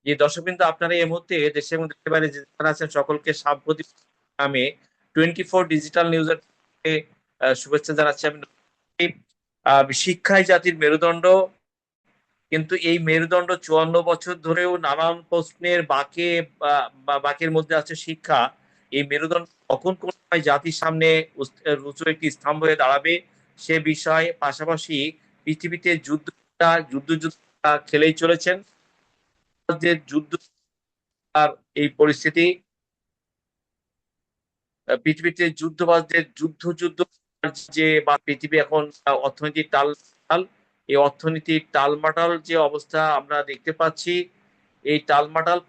যে দর্শকবৃন্দ, আপনারা এই মুহূর্তে দেশের এবং দেশের বাইরে যারা আছেন সকলকে সাম্প্রতিক নামে 24 ডিজিটাল নিউজের শুভেচ্ছা জানাচ্ছি আমি। শিক্ষাই জাতির মেরুদণ্ড, কিন্তু এই মেরুদণ্ড 54 বছর ধরেও নানান প্রশ্নের বাঁকের মধ্যে আছে শিক্ষা। এই মেরুদণ্ড কখন কোন সময় জাতির সামনে উঁচু একটি স্তম্ভ হয়ে দাঁড়াবে সে বিষয়ে পাশাপাশি পৃথিবীতে যুদ্ধ যুদ্ধ খেলেই চলেছেন। যে যুদ্ধ আর এই পরিস্থিতি, পৃথিবীতে যুদ্ধবাজদের যুদ্ধ যে বা পৃথিবী এখন অর্থনীতির টাল, এই অর্থনীতির টালমাটাল যে অবস্থা আমরা দেখতে পাচ্ছি, এই টালমাটাল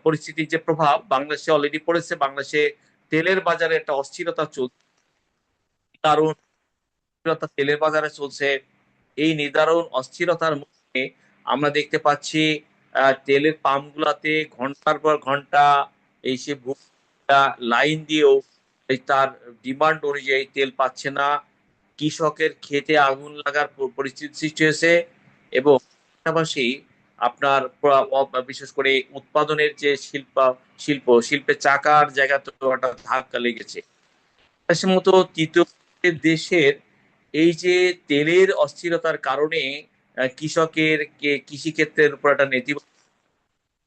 পরিস্থিতির যে প্রভাব বাংলাদেশে অলরেডি পড়েছে। বাংলাদেশে তেলের বাজারে একটা অস্থিরতা চলছে, দারুণ অস্থিরতা তেলের বাজারে চলছে। এই নিদারুণ অস্থিরতার মধ্যে আমরা দেখতে পাচ্ছি তেলের পাম্প গুলাতে ঘন্টার পর ঘন্টা এই সে লাইন দিয়েও তার ডিমান্ড অনুযায়ী তেল পাচ্ছে না। কৃষকের খেতে আগুন লাগার পরিস্থিতি সৃষ্টি হয়েছে এবং পাশাপাশি আপনার বিশেষ করে উৎপাদনের যে শিল্পের চাকার জায়গা তো একটা ধাক্কা লেগেছে। মতো তৃতীয় দেশের এই যে তেলের অস্থিরতার কারণে কৃষকের কৃষি ক্ষেত্রের উপর একটা নেতিবাচক,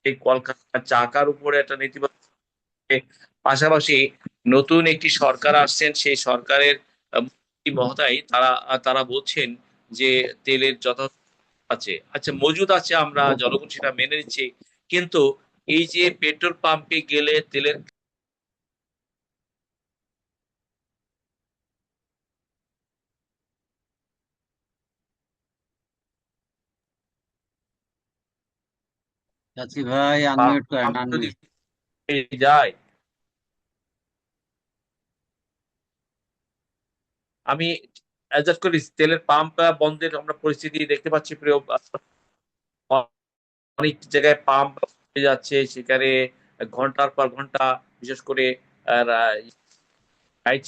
এই কলকারখানার চাকার উপরে একটা নেতিবাচক, পাশাপাশি নতুন একটি সরকার আসছেন, সেই সরকারের মহোদয় তারা বলছেন যে তেলের যথাযথ আছে, আচ্ছা মজুদ আছে, আমরা জনগণ সেটা মেনে নিচ্ছি, কিন্তু এই যে পেট্রোল পাম্পে গেলে তেলের চাচি ভাই আনমিউট করেন, পাম্প যদি আনমিউট। যায়, আমি অ্যাডজাস্ট করি, তেলের পাম্প বন্ধের আমরা পরিস্থিতি দেখতে পাচ্ছি প্রিয়। অনেক জায়গায় পাম্প হয়ে যাচ্ছে, সেখানে ঘন্টার পর ঘন্টা, বিশেষ করে রাইড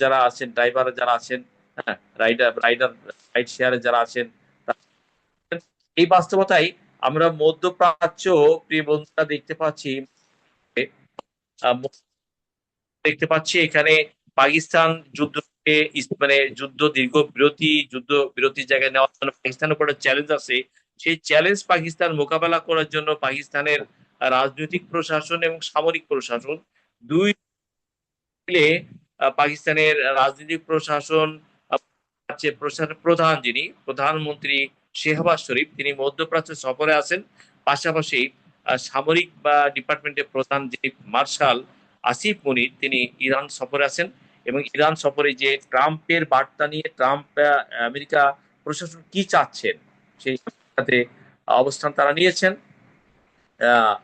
যারা আছেন, ড্রাইভার যারা আছেন, হ্যাঁ, রাইডার রাইড শেয়ারে যারা আছেন, এই বাস্তবতায় আমরা মধ্যপ্রাচ্য প্রিয় বন্ধুরা আহ, দেখতে পাচ্ছি এখানে পাকিস্তান যুদ্ধকে মানে যুদ্ধ বিরতির জায়গায় নেওয়ার জন্য পাকিস্তানের উপর চ্যালেঞ্জ আছে। সেই চ্যালেঞ্জ পাকিস্তান মোকাবেলা করার জন্য পাকিস্তানের রাজনৈতিক প্রশাসন এবং সামরিক প্রশাসন দুই মিলে পাকিস্তানের রাজনৈতিক প্রশাসন প্রধান যিনি প্রধানমন্ত্রী শেহবাজ শরীফ, তিনি মধ্যপ্রাচ্য সফরে আছেন। পাশাপাশি সামরিক বা ডিপার্টমেন্টের প্রধান যিনি মার্শাল আসিফ মনির, তিনি ইরান সফরে আছেন। এবং ইরান সফরে যে ট্রাম্পের বার্তা নিয়ে আমেরিকা প্রশাসন কি চাচ্ছেন সেই সাথে অবস্থান তারা নিয়েছেন। আহ,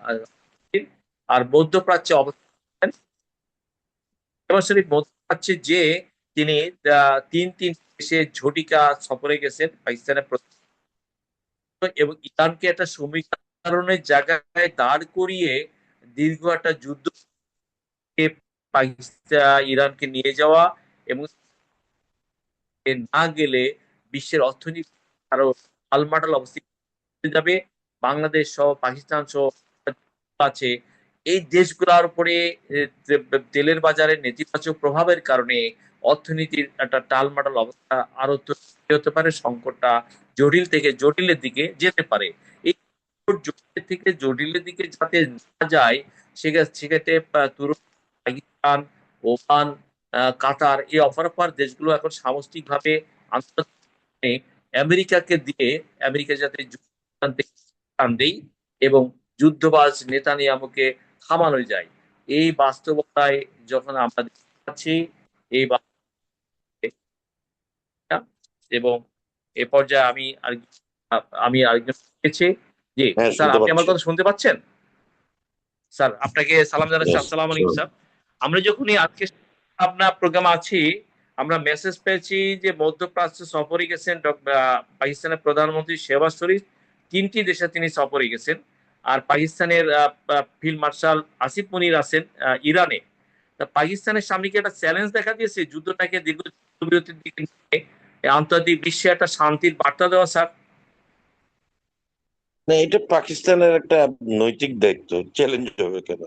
আর মধ্যপ্রাচ্যে অবস্থান শেহবাজ শরীফ মধ্যপ্রাচ্যে যে তিনি তিন দেশে ঝটিকা সফরে গেছেন পাকিস্তানের এবং ইরানকে একটা সমীকরণের জায়গায় দাঁড় করিয়ে দীর্ঘ একটা যুদ্ধকে পাকিস্তান ইরানকে নিয়ে যাওয়া এবং না গেলে বিশ্বের অর্থনীতি আরো আলমাটাল অবস্থা হয়ে যাবে। বাংলাদেশ সহ পাকিস্তান সহ আছে, এই দেশগুলোর উপরে যে তেলের বাজারে নেতিবাচক প্রভাবের কারণে অর্থনীতির একটা টালমাটাল অবস্থা আরো তৈরি হতে পারে, সংকটটা জটিল থেকে জটিলের দিকে যেতে পারে। এই জটিলের থেকে জটিলের দিকে যাতে না যায় সেক্ষেত্রে তুরস্ক, পাকিস্তান, ওমান, কাতার, এই অপরাপর দেশগুলো এখন সামষ্টিকভাবে আন্তর্জাতিক আমেরিকাকে দিয়ে আমেরিকা যাতে টান দেই এবং যুদ্ধবাজ নেতানিয়াহুকে থামানো যায়। এই বাস্তবতায় যখন আমরা দেখতে পাচ্ছি এই এবং এ পর্যায়ে আমি আরেকজন পেয়েছি। জি হ্যাঁ, স্যার, শুনতে আপনি আমার পাচ্ছি। কথা শুনতে পাচ্ছেন? স্যার আপনাকে সালাম জানাচ্ছি, Yes, আসসালামু আলাইকুম sure. স্যার। আমরা যখনই আজকে আপনার প্রোগ্রাম আছি, আমরা মেসেজ পেয়েছি যে মধ্যপ্রাচ্য সফরে গেছেন পাকিস্তানের প্রধানমন্ত্রী শেহবাজ শরীফ, তিনটি দেশে তিনি সফরে গেছেন। আর পাকিস্তানের ফিল্ড মার্শাল আসিফ মনির আছেন ইরানে। তা পাকিস্তানের সামনে কি একটা চ্যালেঞ্জ দেখা দিয়েছে যুদ্ধটাকে দীর্ঘ যুদ্ধবিরতির দিকে নিয়ে আন্তর্জাতিক বিশ্বে একটা শান্তির বার্তা দেওয়া স্যার? না, এটা পাকিস্তানের একটা নৈতিক দায়িত্ব, চ্যালেঞ্জ হবে কেন?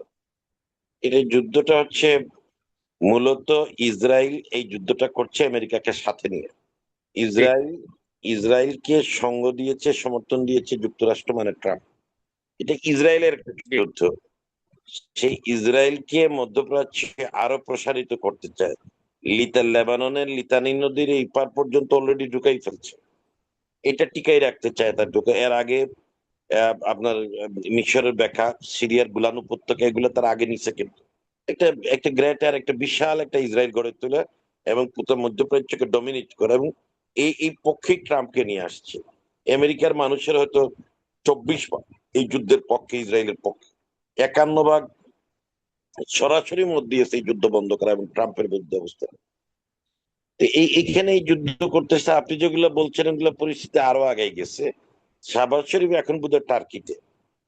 এটা যুদ্ধটা হচ্ছে মূলত ইসরায়েল এই যুদ্ধটা করছে আমেরিকাকে সাথে নিয়ে। ঠিক। ইসরায়েল ইসরায়েলকে সঙ্গ দিয়েছে, সমর্থন দিয়েছে যুক্তরাষ্ট্র মানে ট্রাম্প। এটা ইসরায়েলের একটা ঠিক। যুদ্ধ। সেই ইসরায়েলকে মধ্যপ্রাচ্যে আরো প্রসারিত করতে চায়। লেবাননের লিতানি নদীর এই পার পর্যন্ত অলরেডি ঢুকাই ফেলছে। এটা টিকাই রাখতে চায় তার ঢুকে। এর আগে আপনার মিশরের ব্যাখ্যা, সিরিয়ার গুলান উপত্যকা, এগুলো তার আগে নিচে, কিন্তু একটা একটা গ্রেটার একটা বিশাল একটা ইসরায়েল গড়ে তোলে এবং পুরো মধ্যপ্রাচ্যকে ডমিনেট করে, এবং এই পক্ষেই ট্রাম্পকে নিয়ে আসছে। আমেরিকার মানুষের হয়তো 24 ভাগ এই যুদ্ধের পক্ষে, ইসরায়েলের পক্ষে। 51 ভাগ সরাসরি মত দিয়েছে এই যুদ্ধ বন্ধ করা এবং ট্রাম্পের বিরুদ্ধে অবস্থান। তো এইখানে এই যুদ্ধ করতেছে, আপনি যেগুলো বলছেন এগুলো পরিস্থিতি আরো আগে গেছে। শাহবাজ শরীফ এখন বোধহয় টার্কিতে,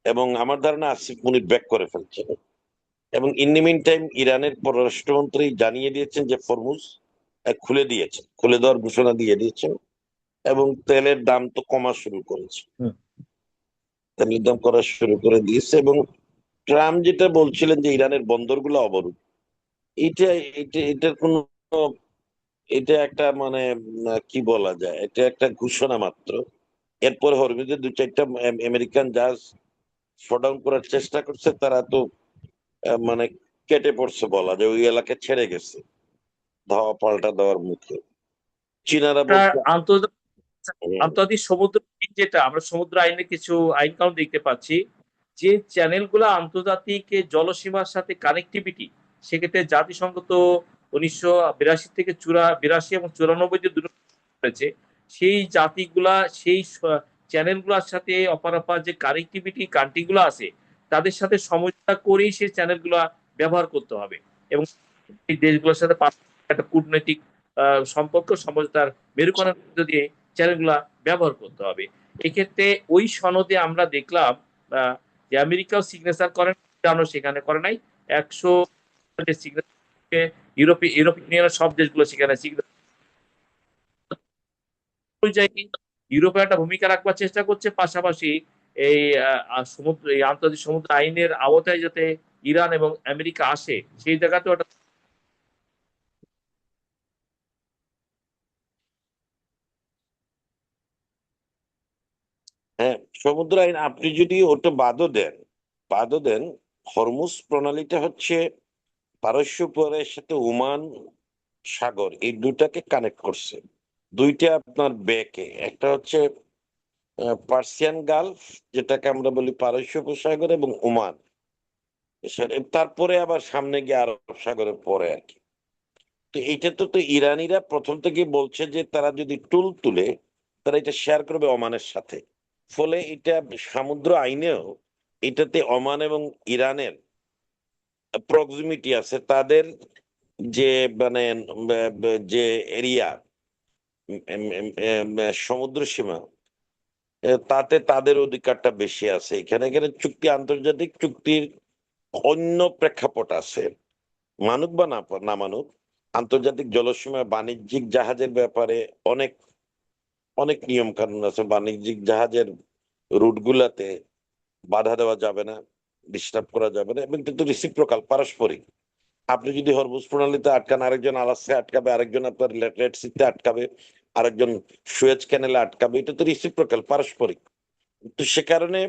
এবং আমার ধারণা আসিফ মুনির ব্যাক করে ফেলছেন। এবং ইন দি মিন টাইম ইরানের পররাষ্ট্রমন্ত্রী জানিয়ে দিয়েছেন যে ফরমুজ খুলে দিয়েছেন, খুলে দেওয়ার ঘোষণা দিয়ে দিয়েছেন। এবং তেলের দাম তো কমা শুরু করেছে, হুম। তেলের দাম করা শুরু করে দিয়েছে। এবং ট্রাম্প যেটা বলছিলেন যে ইরানের বন্দরগুলো অবরোধ, এটা এটার কোনো, এটা একটা মানে কি বলা যায়, এটা একটা ঘোষণা মাত্র। এরপর হরমুজে 2-4টা আমেরিকান জাহাজ শটডাউন করার চেষ্টা করছে, তারা তো মানে কেটে পড়ছে, বলা যায় ওই এলাকা ছেড়ে গেছে ধাওয়া পাল্টা দেওয়ার মুখে। চীনারা আপনার বলছে আন্তর্জাতিক সমুদ্র আইন, যেটা আমরা সমুদ্র আইনে কিছু আইন কানুন দেখতে পাচ্ছি, যে চ্যানেলগুলো আন্তর্জাতিক জলসীমার সাথে কানেক্টিভিটি, সেক্ষেত্রে জাতিসংঘ তো 1982 থেকে 82 এবং 94 যে দুটো করেছে, সেই জাতিগুলা সেই চ্যানেলগুলোর সাথে অপরাপার যে কানেক্টিভিটি কান্ট্রিগুলো আছে, তাদের সাথে সমঝোতা করেই সেই চ্যানেলগুলো ব্যবহার করতে হবে। এবং এই দেশগুলোর সাথে একটা কূটনৈতিক সম্পর্ক সমঝোতার মেরুকরণের মধ্য দিয়ে চ্যানেলগুলা ব্যবহার করতে হবে। এক্ষেত্রে ওই সনদে আমরা দেখলাম যে আমেরিকাও সিগনেচার করেন, ইরানও সেখানে করে নাই। 100 ইউরোপীয় ইউনিয়নের সব দেশগুলো সেখানে অনুযায়ী ইউরোপে একটা ভূমিকা রাখবার চেষ্টা করছে, পাশাপাশি এই সমুদ্র, এই আন্তর্জাতিক সমুদ্র আইনের আওতায় যাতে ইরান এবং আমেরিকা আসে, সেই জায়গাতেও একটা। হ্যাঁ, সমুদ্র আইন আপনি যদি ওটা বাদও দেন, হরমুজ প্রণালীটা হচ্ছে পারস্য উপকূলের সাথে ওমান সাগর, এই দুটাকে কানেক্ট করছে। দুইটা আপনার বেকে, একটা হচ্ছে পার্সিয়ান গালফ, যেটাকে আমরা বলি পারস্য উপসাগর, এবং ওমান। তারপরে আবার সামনে গিয়ে আরব সাগরের পরে আর কি। তো এইটা তো ইরানিরা প্রথম থেকে বলছে যে তারা যদি টুল তুলে তারা এটা শেয়ার করবে ওমানের সাথে। ফলে এটা সমুদ্র আইনেও এটাতে ওমান এবং ইরানের প্রক্সিমিটি আছে, তাদের যে মানে যে এরিয়া, সমুদ্র সীমা, তাতে তাদের অধিকারটা বেশি আছে। এখানে এখানে চুক্তি, আন্তর্জাতিক চুক্তির অন্য প্রেক্ষাপট আছে, মানুক বা না মানুক। আন্তর্জাতিক জলসীমা বাণিজ্যিক জাহাজের ব্যাপারে অনেক অনেক নিয়ম কানুন আছে। বাণিজ্যিক জাহাজের রুট গুলাতে বাধা দেওয়া যাবে না, ডিস্টার্ব করা যাবে না, এবং কিন্তু রিসিপ্রোকাল, পারস্পরিক। আপনি যদি হরমুজ প্রণালীতে আটকান, আরেকজন আলাস্কায় আটকাবে, আরেকজন আপনার রেড সিতে আটকাবে, আরেকজন সুয়েজ ক্যানেলে আটকাবে। এটা তো রিসিপ্রোকাল, পারস্পরিক। তো সে কারণে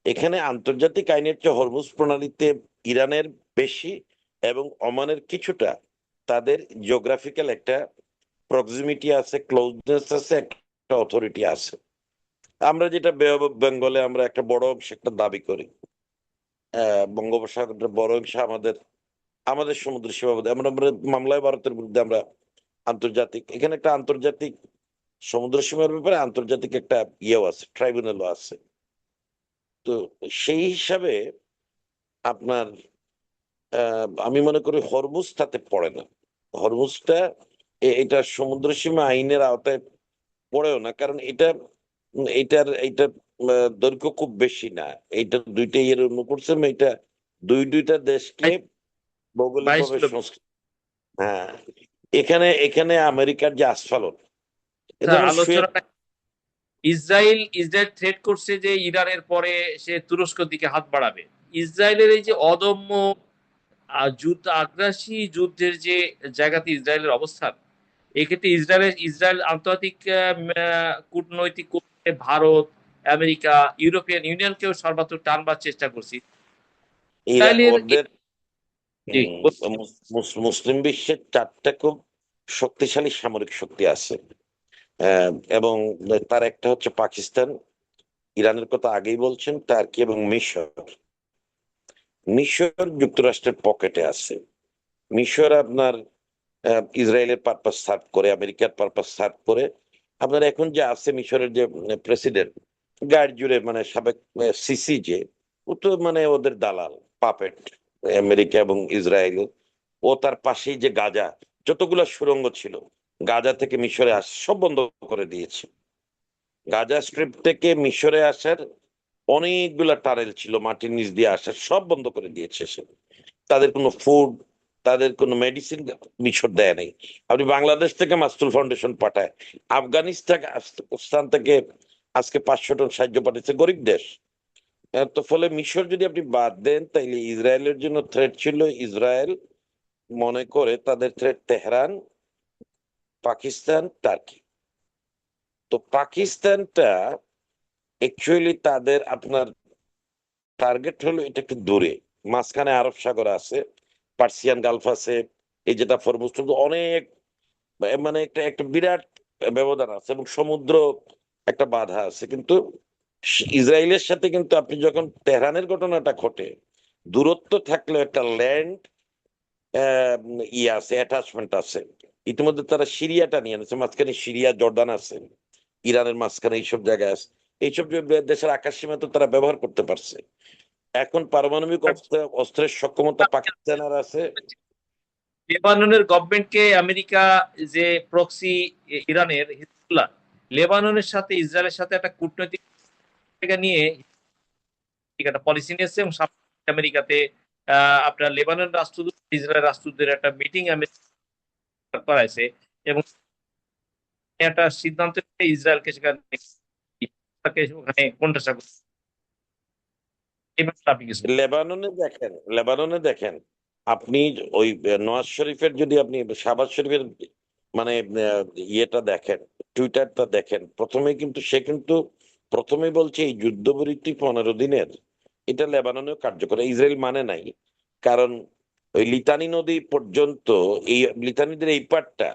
এখানে আন্তর্জাতিক আইনের চেয়ে হরমুজ প্রণালীতে ইরানের বেশি, এবং ওমানের কিছুটা, তাদের জিওগ্রাফিক্যাল একটা প্রক্সিমিটি আছে, ক্লোজনেস আছে, একটা অথরিটি আছে। আমরা যেটা বে অফ বেঙ্গলে আমরা একটা বড় অংশ একটা দাবি করি, বঙ্গোপসাগরের বড় অংশ আমাদের, আমাদের সমুদ্র সীমাবদ্ধ। আমরা আমরা মামলায় ভারতের বিরুদ্ধে আমরা আন্তর্জাতিক, এখানে একটা আন্তর্জাতিক সমুদ্র সীমার ব্যাপারে আন্তর্জাতিক একটা ইয়েও আছে, ট্রাইব্যুনালও আছে। তো সেই হিসাবে আপনার আমি মনে করি হরমুজ তাতে পড়ে না। হরমুজটা এটা সমুদ্র সীমা আইনের আওতায় পড়েও না, কারণ এটা এইটার দৈর্ঘ্য খুব বেশি না। এইটা দুইটা ইয়ের অন্য করছে, এটা দুইটা দেশকে ভৌগোলিক 22 ভাবে কিলোমিটার। হ্যাঁ, এখানে এখানে আমেরিকার যে আস্ফালন, এ আচ্ছা, যেমন সুয়েজ। আলোচনাটা ইসরায়েল ইসরায়েল থ্রেট করছে যে ইরানের পরে সে তুরস্কের দিকে হাত বাড়াবে। ইসরায়েলের এই যে অদম্য আগ্রাসী যুদ্ধের যে জায়গাতে ইসরায়েলের অবস্থান, এক্ষেত্রে ইসরায়েল আন্তর্জাতিক কূটনৈতিক কূটনীতিতে ভারত, আমেরিকা, ইউরোপিয়ান ইউনিয়নকেও সর্বাত্মক টানবার চেষ্টা করছি। ইসরায়েলের ওদের জি, মুসলিম বিশ্বের 4টা খুব শক্তিশালী সামরিক শক্তি আছে, এবং তার একটা হচ্ছে পাকিস্তান, ইরানের কথা আগেই বলছেন, টার্কি এবং মিশর। মিশর যুক্তরাষ্ট্রের পকেটে আছে। মিশর আপনার ইসরায়েলের পারপাস সার্ভ করে, আমেরিকার পারপাস সার্ভ করে। আপনার এখন যে আছে মিশরের যে প্রেসিডেন্ট, গায়ের জুড়ে মানে সাবেক সিসি, যে ও তো মানে ওদের দালাল, পাপেট আমেরিকা এবং ইসরায়েল। ও তার পাশেই যে গাজা, যতগুলো সুড়ঙ্গ ছিল গাজা থেকে মিশরে সব বন্ধ করে দিয়েছে। গাজা স্ট্রিপ থেকে মিশরে আসার অনেকগুলা টানেল ছিল, মাটির নিচ দিয়ে আসার, সব বন্ধ করে দিয়েছে সে। তাদের কোনো ফুড, তাদের কোনো মেডিসিন মিশর দেয় নাই। আপনি বাংলাদেশ থেকে মাস্তুল ফাউন্ডেশন পাঠায়, আফগানিস্তান থেকে আজকে 500 টন সাহায্য পাঠিয়েছে, গরিব দেশ। তো ফলে মিশর যদি আপনি বাদ দেন, তাইলে ইসরায়েলের জন্য থ্রেট ছিল, ইসরায়েল মনে করে তাদের থ্রেট তেহরান, পাকিস্তান, টার্কি। তো পাকিস্তানটা অ্যাকচুয়ালি তাদের আপনার টার্গেট হলো এটা একটু দূরে, মাঝখানে আরব সাগর আছে, পার্সিয়ান গালফ আছে, এই যেটা ফরমুজ, অনেক মানে একটা একটা বিরাট ব্যবধান আছে, এবং সমুদ্র একটা বাধা আছে। কিন্তু ইসরায়েলের সাথে কিন্তু আপনি যখন তেহরানের ঘটনাটা ঘটে, দূরত্ব থাকলেও একটা ল্যান্ড ইয়ে আছে, অ্যাটাচমেন্ট আছে। ইতিমধ্যে তারা সিরিয়াটা নিয়ে নিয়েছে, মাঝখানে সিরিয়া, জর্ডান আছে, ইরানের মাঝখানে এইসব জায়গায় আছে। এইসব দেশের আকাশ সীমা তো তারা ব্যবহার করতে পারছে। এখন পারমাণবিক অস্ত্রের সক্ষমতা পাকিস্তানের আছে। লেবাননের গভর্নমেন্টকে আমেরিকা যে প্রক্সি ইরানের হিজবুল্লাহ, লেবাননের সাথে ইসরায়েলের সাথে একটা কূটনৈতিক জায়গা নিয়ে একটা পলিসি নিয়েছে, এবং আমেরিকাতে আপনার লেবানন রাষ্ট্রদূত ইসরায়েল রাষ্ট্রদূতের একটা মিটিং আমেরিকা করাইছে, এবং একটা সিদ্ধান্ত ইসরায়েলকে সেখানে ওখানে কোনটা আপনি কিছু লেবাননে দেখেন আপনি ওই নওয়াজ শরীফের, যদি আপনি শাহবাজ শরীফের মানে ইয়েটা দেখেন, টুইটারটা দেখেন, সে কিন্তু প্রথমেই বলছে এই যুদ্ধবিরতি 15 দিনের, এটা লেবাননেও কার্যকর, ইসরায়েল মানে নাই। কারণ ওই লিতানি নদী পর্যন্ত, এই লিতানিদের এই পাটটা,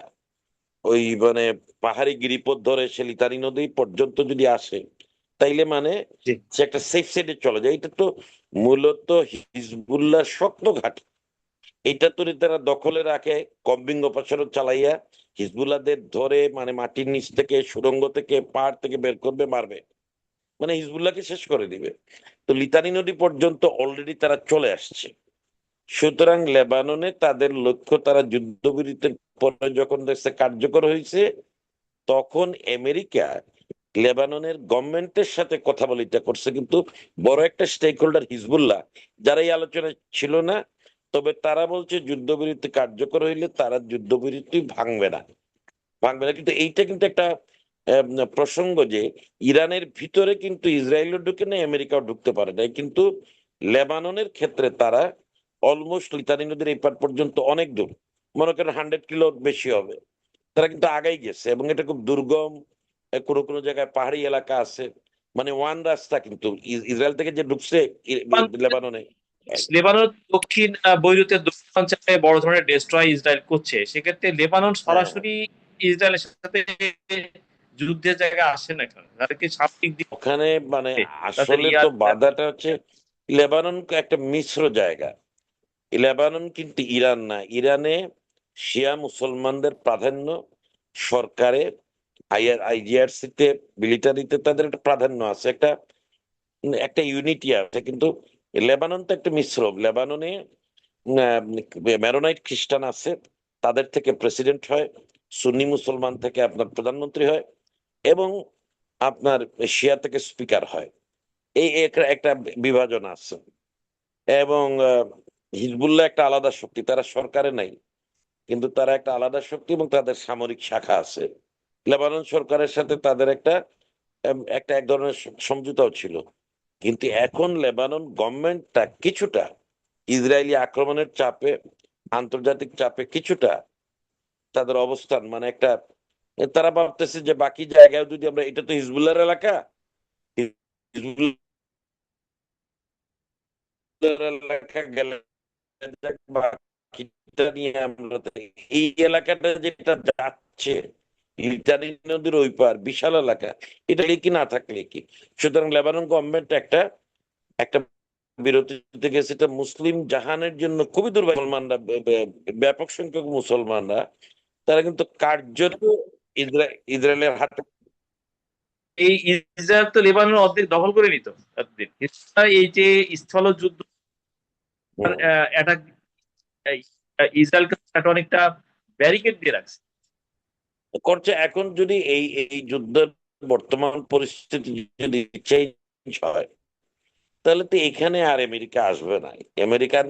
ওই মানে পাহাড়ি গিরিপথ ধরে সে লিতানি নদী পর্যন্ত যদি আসে, তাইলে মানে জি, সে একটা সেফ সাইডে চলে যায়। এটা তো মূলত হিজবুল্লাহ শক্ত ঘাঁটি। এটা তো তারা দখলে রাখে, কম্বিং অপারেশন চালাইয়া হিজবুল্লাহদের ধরে মানে মাটির নিচ থেকে, সুড়ঙ্গ থেকে, পাহাড় থেকে বের করবে, মারবে, মানে হিজবুল্লাহকে শেষ করে দিবে। তো লিতানি নদী পর্যন্ত অলরেডি তারা চলে আসছে। সুতরাং লেবাননে তাদের লক্ষ্য, তারা যুদ্ধবিরতির পরে যখন দেশে কার্যকর হয়েছে, তখন আমেরিকা লেবাননের গভর্নমেন্টের সাথে কথা বলে এটা করছে। কিন্তু বড় একটা স্টেক হোল্ডার হিজবুল্লাহ, যারা এই আলোচনায় ছিল না, তবে তারা বলছে যুদ্ধবিরতি কার্যকর হইলে তারা যুদ্ধবিরতি ভাঙবে না। কিন্তু এইটা কিন্তু একটা প্রসঙ্গ যে ইরানের ভিতরে কিন্তু ইসরায়েলও ঢুকে না, আমেরিকাও ঢুকতে পারে না, কিন্তু লেবাননের ক্ষেত্রে তারা অলমোস্ট লিতানি নদীর এই পার পর্যন্ত অনেক দূর, মনে করেন 100 কিলো বেশি হবে, তারা কিন্তু আগাই গেছে। এবং এটা খুব দুর্গম, কোনো কোনো জায়গায় পাহাড়ি এলাকা আছে, মানে ওয়ান রাস্তা কিন্তু ইসরায়েল থেকে যে ঢুকছে লেবাননে। লেবানন দক্ষিণ বৈরুতের দক্ষিণাঞ্চলে বড় ধরনের ডেস্ট্রয় ইসরায়েল করছে, সেক্ষেত্রে লেবানন হ্যাঁ, সরাসরি ইসরায়েলের সাথে যুদ্ধের জায়গা আসে না কেন, তাদেরকে সামরিক দিক ওখানে মানে থেকে তাদের আসলে তো বাধাটা হচ্ছে লেবানন একটা মিশ্র জায়গা। লেবানন কিন্তু ইরান না। ইরানে শিয়া মুসলমানদের প্রাধান্য, সরকারে, আইজিআরসি তে, মিলিটারিতে তাদের একটা প্রাধান্য আছে, একটা একটা ইউনিটি আছে। কিন্তু লেবানন তো একটা মিশ্র। লেবাননে মেরোনাইট খ্রিস্টান আছে, তাদের থেকে প্রেসিডেন্ট হয়, সুন্নি মুসলমান থেকে আপনার প্রধানমন্ত্রী হয়, এবং আপনার শিয়া থেকে স্পিকার হয়। এই একটা বিভাজন আছে। এবং হিজবুল্লাহ একটা আলাদা শক্তি, তারা সরকারে নাই, কিন্তু তারা একটা আলাদা শক্তি, এবং তাদের সামরিক শাখা আছে। লেবানন সরকারের সাথে তাদের একটা একটা এক ধরনের সমঝোতাও ছিল, কিন্তু এখন লেবানন গভর্নমেন্টটা কিছুটা ইসরায়েলি আক্রমণের চাপে, আন্তর্জাতিক চাপে কিছুটা তাদের অবস্থান মানে একটা, তারা ভাবতেছে যে বাকি জায়গায় যদি আমরা, এটা তো হিজবুল্লাহর এলাকা, হিজবুল্লাহর এলাকা গেলে যাক, বাকিটা নিয়ে আমরা এই এলাকাটা যেটা যাচ্ছে লিটানি নদীর ওই পার বিশাল এলাকা, এটা কি না থাকলে কি। সুতরাং লেবানন গভর্নমেন্ট একটা একটা বিরতিতে গেছে, এটা মুসলিম জাহানের জন্য খুবই দুর্ভাগ্য। মুসলমানরা ব্যাপক সংখ্যক মুসলমানরা তারা কিন্তু কার্যত ইসরায়েলের হাতে। এই ইসরায়েল তো লেবাননের অর্ধেক দখল করে নিত এতদিন। এই যে স্থল যুদ্ধ অ্যাটাক, ইসরায়েলকে অনেকটা ব্যারিকেড দিয়ে রাখছে। করছে। এখন যদি এই এই যুদ্ধের বর্তমান পরিস্থিতি যদি চেঞ্জ হয়, তাহলে তো এখানে আর আমেরিকা আসবে না। আমেরিকান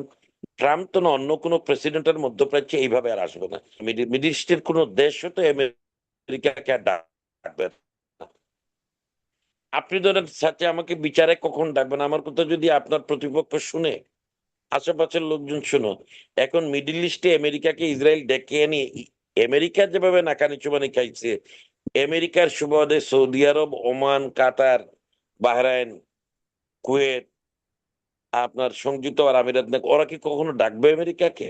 ট্রাম্প তো না, অন্য কোনো প্রেসিডেন্টের মধ্যপ্রাচ্যে এইভাবে আর আসবে না। মিডল ইস্টের কোনো দেশও তো আমেরিকাকে আর ডাকবে না। আপনি ধরেন সাথে আমাকে বিচারে কখন ডাকবেন, আমার কথা যদি আপনার প্রতিপক্ষ শুনে, আশেপাশের লোকজন শুনো, এখন মিডল ইস্টে আমেরিকাকে ইসরায়েল ডেকে এনে আমেরিকা যেভাবে নাকানি চুবানি খাইছে, আমেরিকার সুবাদে সৌদি আরব, ওমান, কাতার, বাহরাইন, কুয়েত, আপনার সংযুক্ত আরব আমিরাত, ওরা কি কখনো ডাকবে আমেরিকাকে?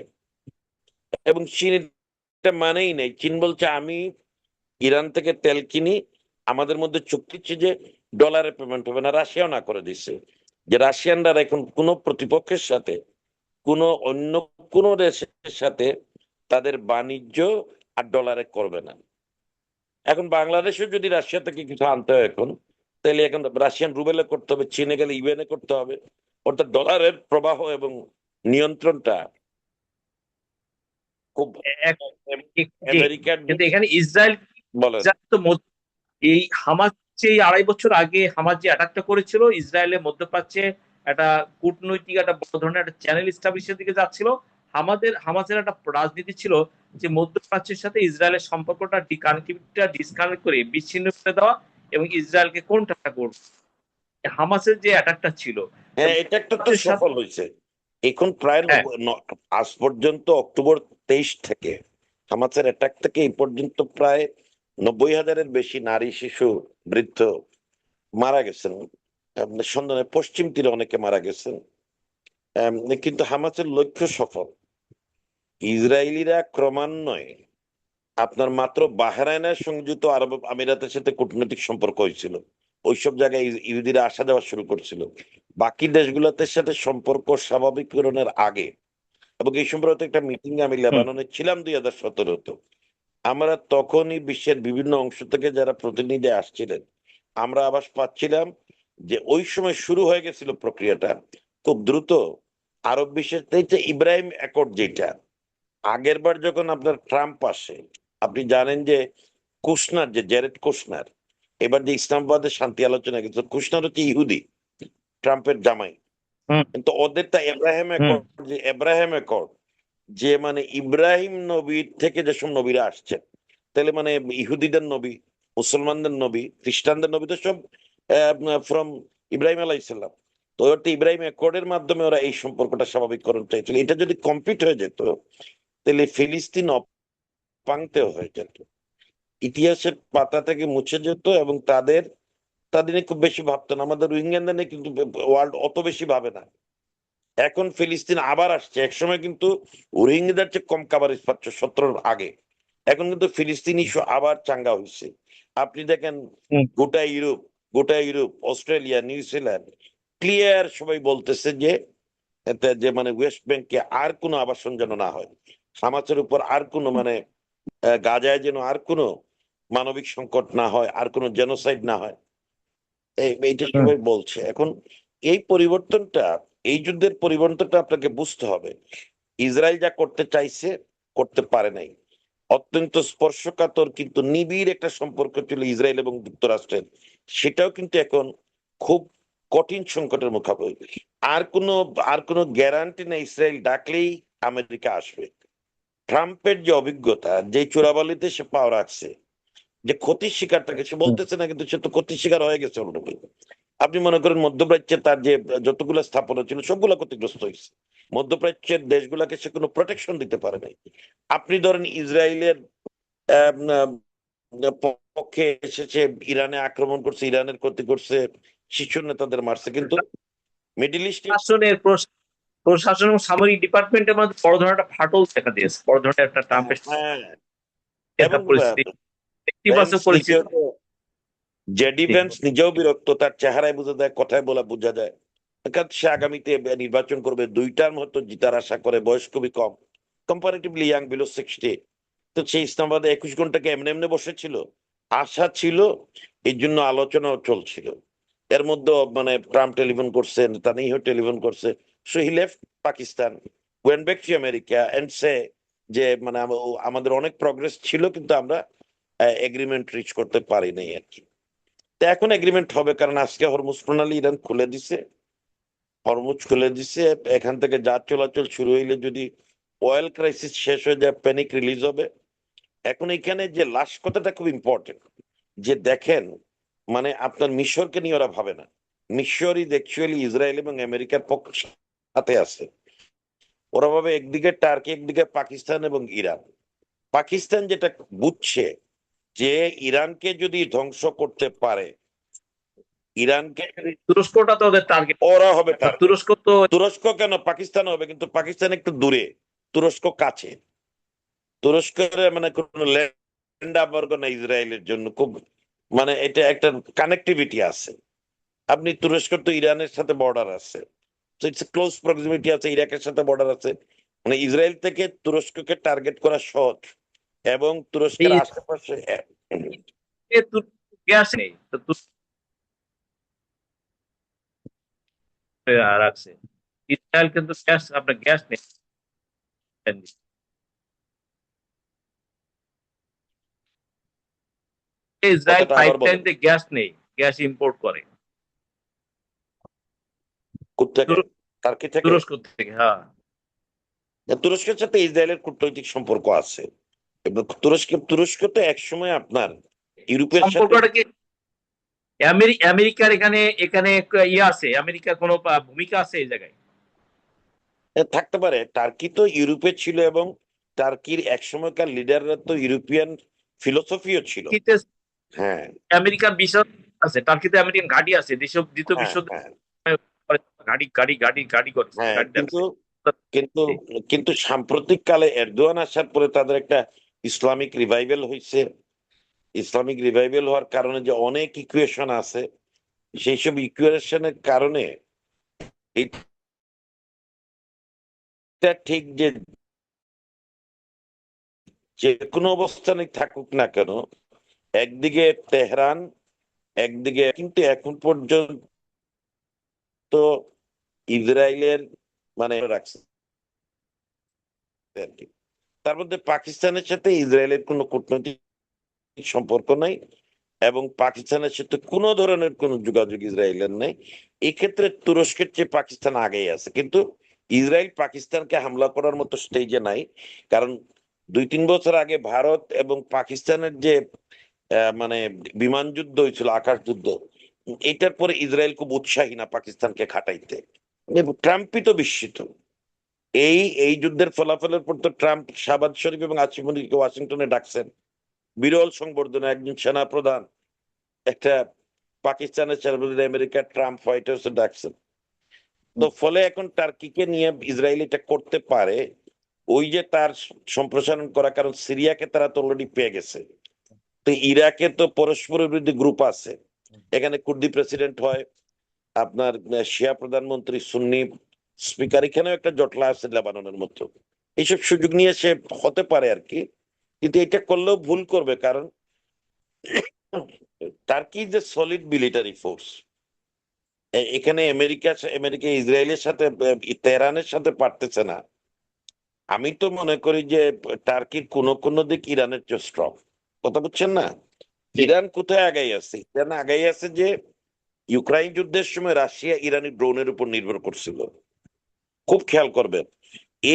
এবং চীন এটা মানেই নেই। চীন বলছে আমি ইরান থেকে তেল কিনি, আমাদের মধ্যে চুক্তি হচ্ছে যে ডলারে পেমেন্ট হবে না। রাশিয়াও না করে দিচ্ছে যে রাশিয়ানরা এখন কোনো প্রতিপক্ষের সাথে, কোনো অন্য কোনো দেশের সাথে তাদের বাণিজ্য আর ডলারে করবে না। এখন বাংলাদেশও যদি রাশিয়া থেকে কিছু আনতে হয় এখন, তাহলে এখন রাশিয়ান রুবেলে করতে হবে, চীনে গেলে ইউএনে করতে হবে। অর্থাৎ ডলারের প্রবাহ এবং নিয়ন্ত্রণটা খুব জি, আমেরিকার। কিন্তু এখানে ইসরায়েল বলেন। ইসরায়েল তো এই হামাস যে এই 2.5 বছর আগে হামাস যে অ্যাটাকটা করেছিল ইসরায়েলের মধ্যপ্রাচ্যে, একটা কূটনৈতিক একটা বড় ধরনের একটা চ্যানেল স্টাবলিশের দিকে যাচ্ছিল। হামাসের একটা রাজনীতি ছিল যে মধ্যপ্রাচ্যের সাথে ইসরায়েলের সম্পর্কটা কানেক্টিভিটিটা ডিসকানেক্ট করে বিচ্ছিন্ন করে দেওয়া এবং ইসরায়েলকে কোনটা করবে। হামাসের যে অ্যাটাকটা ছিল হ্যাঁ, এটা একটা তো মধ্যপ্রাচ্যের সাথে, সফল হয়েছে। এখন প্রায় হ্যাঁ আজ পর্যন্ত অক্টোবর 23 থেকে হামাসের অ্যাটাক থেকে এই পর্যন্ত প্রায় 90,000-এর বেশি নারী, শিশু, বৃদ্ধ মারা গেছেন। আপনার সন্ধানে পশ্চিম তীরে অনেকে মারা গেছেন। কিন্তু হামাসের লক্ষ্য সফল। ইসরায়েলিরা ক্রমান্বয়ে আপনার মাত্র বাহরাইনের সংযুক্ত আরব আমিরাতের সাথে কূটনৈতিক সম্পর্ক হয়েছিল, ওইসব জায়গায় ইহুদিরা আসা যাওয়া শুরু করছিল। বাকি দেশগুলোতে সাথে সম্পর্ক স্বাভাবিকরণের আগে, এবং এই সম্পর্কে একটা মিটিং আমি হুম, লেবাননে ছিলাম 2017-তে। আমরা তখনই বিশ্বের বিভিন্ন অংশ থেকে যারা প্রতিনিধি আসছিলেন, আমরা আভাস পাচ্ছিলাম যে ওই সময় শুরু হয়ে গেছিল প্রক্রিয়াটা খুব দ্রুত। আরব বিশ্বের থেকে ইব্রাহিম অ্যাকর্ড, যেটা আগের বার যখন আপনার ট্রাম্প আসে, আপনি জানেন যে কুশনার, যে জ্যারেড কুশনার, এবার যে ইসলামাবাদে শান্তি আলোচনা গেছে, কুশনার হচ্ছে ইহুদি, ট্রাম্পের জামাই। হুম, কিন্তু ওদেরটা এব্রাহিম হুম, অ্যাকর্ড, যে এব্রাহিম অ্যাকর্ড, যে মানে ইব্রাহিম নবীর থেকে যেসব নবীরা আসছেন, তাহলে মানে ইহুদিদের নবী, মুসলমানদের নবী, খ্রিস্টানদের নবী তো সব ফ্রম ইব্রাহিম আলাইসাল্লাম। তো ওটা ইব্রাহিম অ্যাকর্ডের মাধ্যমে ওরা এই সম্পর্কটা স্বাভাবিককরণ চাইছিল। এটা যদি কমপ্লিট হয়ে যেত, তাহলে ফিলিস্তিন অপাংতে হয়ে যেত, ইতিহাসের পাতা থেকে মুছে যেত, এবং তাদের তাদের নিয়ে খুব বেশি ভাবতো না। আমাদের রোহিঙ্গাদের নিয়ে কিন্তু ওয়ার্ল্ড অত বেশি ভাবে না। এখন ফিলিস্তিন আবার আসছে, একসময় কিন্তু রোহিঙ্গাদের চেয়ে কম কাভারেজ পাচ্ছে 17-র আগে। এখন কিন্তু ফিলিস্তিন ইস্যু আবার চাঙ্গা হয়েছে। আপনি দেখেন হুম, গোটা ইউরোপ, অস্ট্রেলিয়া, নিউজিল্যান্ড ক্লিয়ার সবাই বলতেছে যে এতে যে মানে ওয়েস্ট ব্যাংকে আর কোনো আবাসন যেন না হয়, হামাসের উপর আর কোনো মানে গাজায় যেন আর কোনো মানবিক সংকট না হয়, আর কোনো জেনোসাইড না হয়, এইটা হুম, সবাই বলছে। এখন এই পরিবর্তনটা, এই যুদ্ধের পরিবর্তনটা আপনাকে বুঝতে হবে। ইসরায়েল যা করতে চাইছে করতে পারে নাই। অত্যন্ত স্পর্শকাতর কিন্তু নিবিড় একটা সম্পর্ক ছিল ইসরায়েল এবং যুক্তরাষ্ট্রের, সেটাও কিন্তু এখন খুব কঠিন সংকটের মুখোমুখি। আর কোনো গ্যারান্টি নেই ইসরায়েল ডাকলেই আমেরিকা আসবে। ট্রাম্পের যে অভিজ্ঞতা, যে চোরাবালিতে সে পাও রাখছে, যে ক্ষতির শিকার থাকে, সে বলতেছে না কিন্তু সে তো ক্ষতির শিকার হয়ে গেছে অলরেডি। আপনি মনে করেন মধ্যপ্রাচ্যে তার যে যতগুলো স্থাপনা ছিল সবগুলো ক্ষতিগ্রস্ত হয়েছে। মধ্যপ্রাচ্যের দেশগুলোকে সে কোনো প্রোটেকশন দিতে পারে নাই। আপনি ধরেন ইসরায়েলের আহ, পক্ষে এসেছে, ইরানে আক্রমণ করছে, ইরানের ক্ষতি করছে, শীর্ষ নেতাদের মারছে, কিন্তু মিডিল ইস্টে প্রশাসনের প্রশাসন এবং সামরিক ডিপার্টমেন্টের মধ্যে বড় ধরনের একটা ফাটল দেখা দিয়েছে, বড় ধরনের একটা ট্রাম্পের হ্যাঁ, একটা এবং পরিস্থিতি, ভ্যান্স নেতিবাচক পরিস্থিতি। নিজেও, জেডি ভ্যান্স নিজেও বিরক্ত, তার চেহারায় বোঝা যায়, কথায় বলা বোঝা যায়, কারণ সে আগামীতে নির্বাচন করবে, 2 টার্ম হয়তো জিতার আশা করে, বয়স খুবই কম, কম্পারেটিভলি ইয়াং, বিলো 60। তো সেই ইসলামাবাদে 21 ঘন্টাকে এমনি এমনি বসেছিল, আশা ছিল, এই জন্য আলোচনাও চলছিল। এর মধ্যে মানে ট্রাম্প টেলিফোন করছে, নেতানিয়াহু টেলিফোন করছে, so he left Pakistan, went back to America and সে যে মানে আমাদের অনেক প্রগ্রেস ছিল কিন্তু আমরা এগ্রিমেন্ট রিচ করতে পারি নাই আর কি। তো এখন এগ্রিমেন্ট হবে, কারণ আজকে হরমুজ প্রণালী ইরান খুলে দিছে, হরমুজ খুলে দিছে, এখান থেকে জাহাজ চলাচল শুরু হইলে যদি অয়েল ক্রাইসিস শেষ হয়ে যায়, প্যানিক রিলিজ হবে। এখন এখানে যে লাস্ট কথাটা খুব ইম্পর্টেন্ট, যে দেখেন মানে আপনার মিশরকে নিয়ে ওরা ভাবে না, মিশর ইজ অ্যাকচুয়ালি ইসরায়েল এবং আমেরিকার পক্ষে সাথে আছে। ওরা ভাবে একদিকে টার্কি, একদিকে পাকিস্তান এবং ইরান। পাকিস্তান যেটা বুঝছে যে ইরানকে যদি ধ্বংস করতে পারে, ইরানকে যদি, তুরস্কটা তো ওদের টার্গেট। ওরা হবে টার্গেট। তুরস্ক তো তুরস্ক কেন, পাকিস্তান হবে, কিন্তু পাকিস্তান একটু দূরে, তুরস্ক কাছে। তুরস্কের মানে কোনো ল্যান্ড আবর্গ না ইসরায়েলের জন্য, খুব মানে এটা একটা কানেক্টিভিটি আছে। আপনি তুরস্ক তো ইরানের সাথে বর্ডার আছে, ইটস ক্লোজ প্রক্সিমিটি আছে, ইরাকের সাথে বর্ডার আছে, মানে ইসরায়েল থেকে তুরস্ককে টার্গেট করা সহজ। এবং তুরস্কের এই আশেপাশে গ্যাস নেই তো রাখছে। ইসরায়েল কিন্তু গ্যাস, আপনার গ্যাস নেই, ইসরায়েল কথাটা আবার পাইপলাইন বলেন, দিয়ে গ্যাস নেই, গ্যাস ইম্পোর্ট করে কোত্থেকে? টার্কি থেকে? তুরস্ক থেকে। হ্যাঁ, তুরস্কের সাথে ইসরায়েলের কূটনৈতিক সম্পর্ক আছে, এবং তুরস্ক তো একসময় আপনার ইউরোপের সাথে সম্পর্কটা কি আমেরিকার এখানে এখানে ইয়ে আছে, আমেরিকার কোনো ভূমিকা আছে এই জায়গায়? থাকতে পারে। টার্কি তো ইউরোপে ছিল, এবং টার্কির একসময়কার লিডাররা তো ইউরোপিয়ান ফিলোসফিও ছিল। টার্কিতে হ্যাঁ, আমেরিকান বিশপ আছে, টার্কিতে আমেরিকান ঘাঁটি আছে, দ্বিতীয় হ্যাঁ, বিশ্ব হ্যাঁ, গাড়ি গাড়ি গাড়ি গাড়ি করছে, হ্যাঁ, গাড়ি কিন্তু চালাচ্ছে। কিন্তু কিন্তু সাম্প্রতিক কালে এরদোয়ান আসার পরে তাদের একটা ইসলামিক রিভাইভাল হয়েছে। ইসলামিক রিভাইভাল হওয়ার কারণে যে অনেক ইকুয়েশন আছে, সেই সব ইকুয়েশনের কারণে এটা ঠিক যে যে কোনো অবস্থানে থাকুক না কেন, একদিকে তেহরান, একদিকে কিন্তু এখন পর্যন্ত ইসরায়েলের মানে রাখছে আর কি। তার মধ্যে পাকিস্তানের সাথে ইসরায়েলের কোনো কূটনৈতিক সম্পর্ক নাই, এবং পাকিস্তানের সাথে কোনো ধরনের কোনো যোগাযোগ ইসরায়েলের নেই। এক্ষেত্রে তুরস্কের চেয়ে পাকিস্তান আগেই আছে, কিন্তু ইসরায়েল পাকিস্তানকে হামলা করার মতো স্টেজে নাই। কারণ 2-3 বছর আগে ভারত এবং পাকিস্তানের যে মানে বিমান যুদ্ধ হয়েছিল, আকাশ যুদ্ধ, এটার পরে ইসরায়েল খুব উৎসাহী না পাকিস্তানকে খাটাইতে, এবং ট্রাম্পই তো বিস্মিত। এই এই যুদ্ধের ফলাফলের পর তো ট্রাম্প শাহবাজ শরীফ এবং আসিফ মনিরকে ওয়াশিংটনে ডাকছেন, বিরল সংবর্ধনা, একজন সেনা প্রধান, একটা পাকিস্তানের সেনাপ্রধান আমেরিকার ট্রাম্প হোয়াইট হাউসে ডাকছেন। তো ফলে এখন টার্কিকে নিয়ে ইসরায়েল এটা করতে পারে, ওই যে তার সম্প্রসারণ করা, কারণ সিরিয়াকে তারা তো অলরেডি পেয়ে গেছে, তো ইরাকে তো পরস্পর বিরোধী গ্রুপ আছে, এখানে কুর্দি প্রেসিডেন্ট হয়, আপনার শিয়া প্রধানমন্ত্রী, সুন্নি স্পিকার, এখানেও একটা জটলা আছে লেবাননের মতো। এইসব সুযোগ নিয়ে সে হতে পারে আর কি, কিন্তু এটা করলেও ভুল করবে, কারণ টার্কি যে সলিড মিলিটারি ফোর্স, এখানে আমেরিকা ইসরায়েলের সাথে তেহরানের সাথে পারতেছে না। আমি তো মনে করি যে টার্কির কোন কোন দিক ইরানের চেয়ে স্ট্রং, কথা বুঝছেন না? ইরান কোথায় আগাই আছে? ইরান আগাই আছে যে ইউক্রাইন যুদ্ধের সময় রাশিয়া ইরানি ড্রোনের উপর নির্ভর করছিল। খুব খেয়াল করবেন,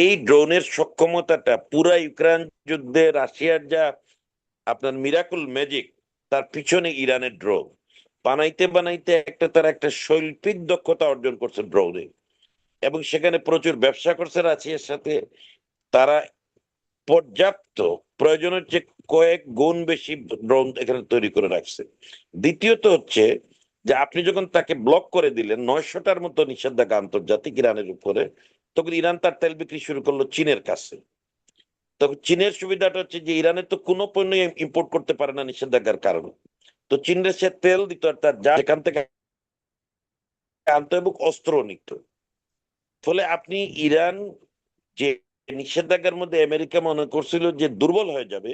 এই ড্রোনের সক্ষমতাটা পুরা ইউক্রাইন যুদ্ধে রাশিয়ার যা আপনার মিরাকুল ম্যাজিক, তার পিছনে ইরানের ড্রোন বানাইতে বানাইতে তারা একটা শৈল্পিক দক্ষতা অর্জন করছে ড্রোনে, এবং সেখানে প্রচুর ব্যবসা করছে রাশিয়ার সাথে। তারা পর্যাপ্ত প্রয়োজনের চেয়ে কয়েক গুণ বেশি ড্রোন এখানে তৈরি করে রাখছে। দ্বিতীয়ত হচ্ছে যে আপনি যখন তাকে ব্লক করে দিলেন 900টার মতো নিষেধাজ্ঞা আন্তর্জাতিক ইরানের উপরে, তখন ইরান তার তেল বিক্রি শুরু করলো চীনের কাছে। তখন চীনের সুবিধাটা হচ্ছে যে ইরানের তো কোনো পণ্য ইম্পোর্ট করতে পারে না নিষেধাজ্ঞার কারণে, তো চীনের সে তেল দিত আর তার যা সেখান থেকে আনতো এবং অস্ত্র নিত। ফলে আপনি ইরান যে নিষেধাজ্ঞার মধ্যে আমেরিকা মনে করছিল যে দুর্বল হয়ে যাবে,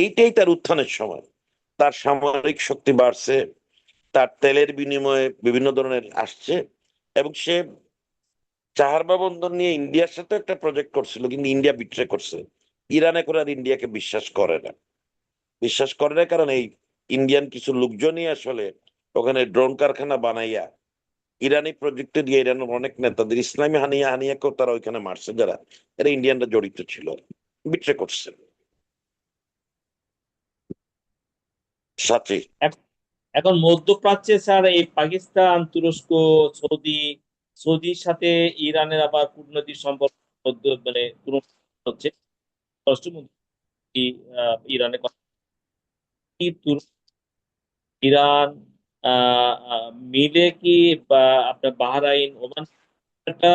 এইটাই তার উত্থানের সময়। তার সামরিক শক্তি বাড়ছে, তার তেলের বিনিময়ে বিভিন্ন ধরনের আসছে, এবং সে চাহারবা বন্দর নিয়ে ইন্ডিয়ার সাথে একটা প্রজেক্ট করছিল, কিন্তু ইন্ডিয়া বিট্রে করছে। ইরান এখন আর ইন্ডিয়াকে বিশ্বাস করে না, কারণ এই ইন্ডিয়ান কিছু লোকজনই আসলে ওখানে ড্রোন কারখানা বানাইয়া ইরানি প্রযুক্তি দিয়ে ইরানের অনেক নেতাদের ইসলামী হানিয়াকেও তারা ওইখানে মারছে, যারা এরা ইন্ডিয়ানরা জড়িত ছিল, বিট্রে করছে সাথে। এখন মধ্যপ্রাচ্যে স্যার এই পাকিস্তান, তুরস্ক, সৌদি, সৌদির সাথে ইরানের আবার কূটনৈতিক সম্পর্ক মানে হচ্ছে পররাষ্ট্রমন্ত্রী ইরানের কথা কি ইরান মিলে কি বা আপনার বাহরাইন, ওমান একটা